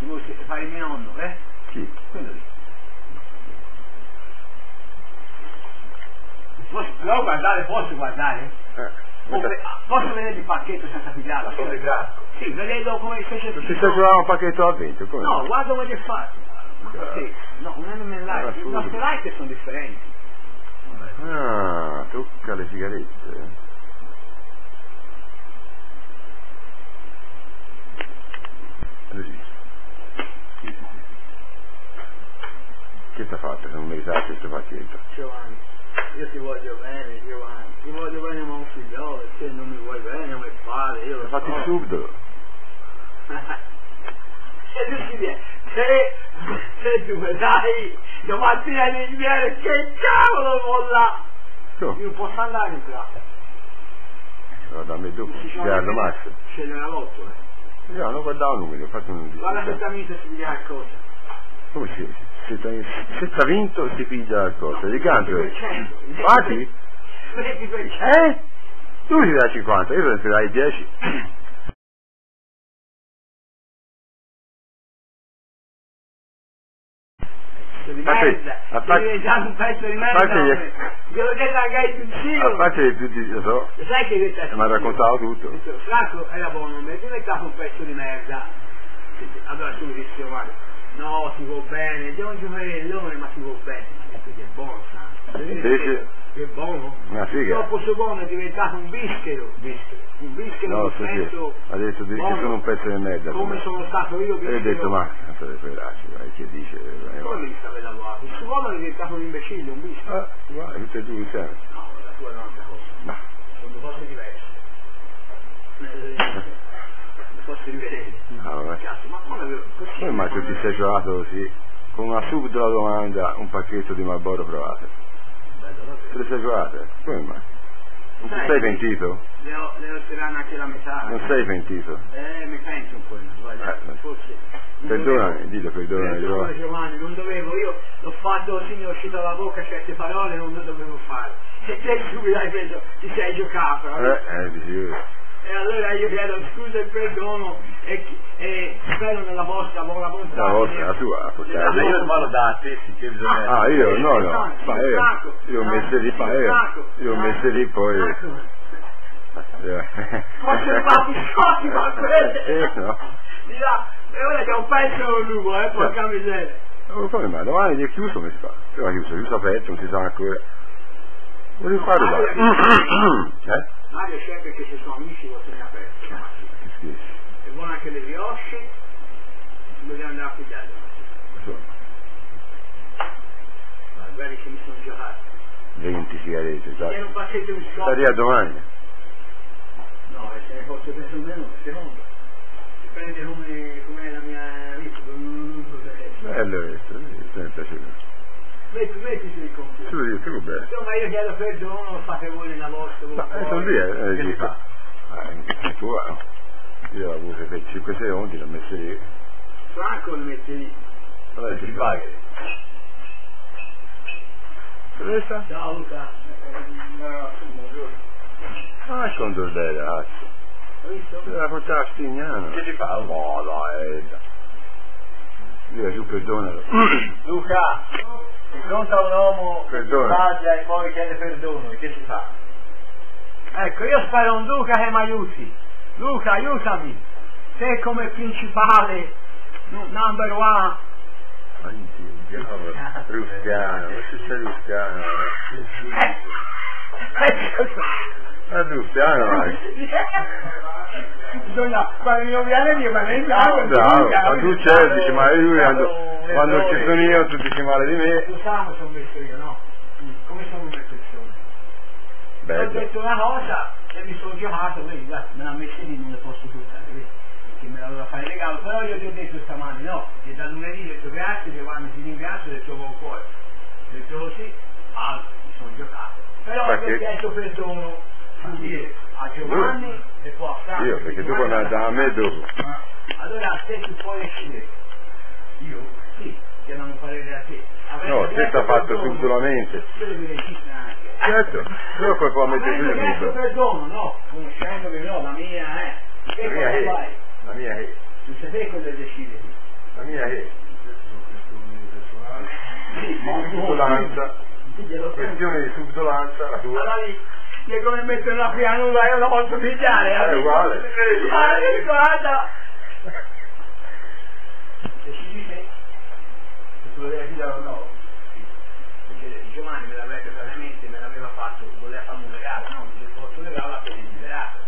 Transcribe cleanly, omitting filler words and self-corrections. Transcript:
Ti vuoi fare il mio nonno, eh? Chi? Quello lì. Però guardare, posso guardare? Posso vedere il pacchetto senza pigliarlo? Ma sono di grasso. Sì, vedendo come fece il Non ti stai giocando un pacchetto a 20, come? No, guarda come è fatto. Sì, no, un anime light. I nostri light sono differenti. Ah, tocca le sigarette. Che ti ha fatto se non meritavi questo pacchetto? Giovanni, io ti voglio bene, Giovanni. Ti voglio bene ma un figliolo, se non mi vuoi bene, come fare? Io lo so. Fatti il subdolo. E tu si viene, se tu dai, domattina mi viene, che cavolo molla! No. Io non posso andare in classe. Allora dammi dopo, guarda Max. Scende la lotto, eh. No, non guardavo numeri, ho fatto un... Guarda se ti ha vinto si piglia qualcosa. Come si? Se ti ha vinto si piglia qualcosa, di canto? 20%. Quanti? 20%. Tu ti dai 50, io ti dai 10. Di merda, devi diventare un pezzo di merda. Devo dire ragazzi più zio. A parte tutti, lo so. Sai che questa mi ha raccontato tutto. Franco era buono, mi è diventato un pezzo di merda. Allora tu mi dici Giovanni, no, si può bene, devo giocare nell'one ma si può bene. Ma detto che è buono Franco. Invece che è buono? Una figa. Dopo suo buono è diventato un bischero. Un bischero No, un pezzo. Ha detto che sono un pezzo di merda. Come sono stato io bischero. E ho detto ma non state sperati, che dice? Come mi sta vedendo? Il suo uomo è diventato un imbecille, un bischero. Ah, guarda, tutte e due insieme. No, la tua è un'altra cosa. No. Sono due cose diverse. Le cose rivedere. No, ma cazzo, ma come avevo così? come mai tu ti sei giocato così? Con una subdola domanda, un pacchetto di Marlboro provate. Te le sei giocate? Come mai? Non ti sei pentito? Le ho tirato anche la metà. Non sei pentito? Mi penso un po', forse. Perdonami, dillo perdonami. Perdonami Giovanni, non dovevo, io l'ho fatto così, mi è uscito dalla bocca certe parole, non lo dovevo fare. E te subito hai preso, ti sei giocato. Dicevo. E allora io chiedo scusa e perdono e spero nella vostra buona volontà. La vostra, la tua, io domando da te, sì, che bisogna... Ah, io? No, no, io ho messo lì, io ho messo lì poi... Forse non va più scotti, ma quelle... No. Di là, e ora c'è un pezzo con l'uomo, porca miseria. Come mai? Domani è chiuso, mi si fa. Io è chiuso aperto, non si sa ancora. Voglio fare Mario sempre che se sono amici lo tiene aperto. Che schifo. È buono anche le brioche, dobbiamo andare a pigliare. Ma guardi che mi sono giocato. 20 sigarette, dai. E un pacchetto di scopo. Staria domani. No, se ne fosse preso meno, secondo. Dipende come è la mia vita. Bello questo, mi è piaciuto. Mettiti il computer. Sì, sì, bene. Insomma io chiedo perdono, lo fate voi nella vostra. No, sono lì, dico. È tua. Io l'avevo avuto per 5 secondi, l'ho messo lì. Franco lo mette lì. Allora si paga. Dove sta? Ciao Luca. Ah, è con Dordè, ragazzi. Hai visto? Deve portare a Stignano. Che ti fa? No, dai. Io tu perdonalo. Luca, ti conta un uomo che sbaglia e poi chiede perdono, e che si fa? Ecco, io spero un Luca che mi aiuti. Luca, aiutami. Te come principale, number one. Diavolo, Rustiano, questo sei Rustiano. Rustiano, vai. Bisogna, quando non viene io, ma lei bravo, ma tu c'è, dici, ma lui quando ci sono io tu dici male di me. Lo sa come sono messo io, no? Come sono messo io? Ho detto una cosa e mi sono giocato, vedi, me l'ha messo lì, non le posso giocare, vedi? Perché me l'aveva fare regalo, però io ti ho detto stamani, no, che da lunedì ho detto grazie, che quando ti ringrazio ho detto buon cuore. Ho detto così, mi sono giocato. Però ho chiesto perdono a Giovanni e poi a Franco. Io, perché dopo andava a me dopo. Allora a te tu puoi uscire. Io? Sì, che non parere a te. No, te sta fatto subdolamente. Io devi registrare anche. Certo, però poi può mettere su YouTube. Perdono, no, conoscendomi no, la mia La mia è. Tu sei te quello che decidi. La mia è subdolanza, questione di subdolanza, la tua. Allora lì, è come mettere una pianura e io non posso pigliare. È uguale. Guarda! Decidi te, se tu volevi pigliare o no. Perché Giovanni me l'aveva fatto, voleva farmi un regalo, no? Il vostro regalo l'ha desiderato.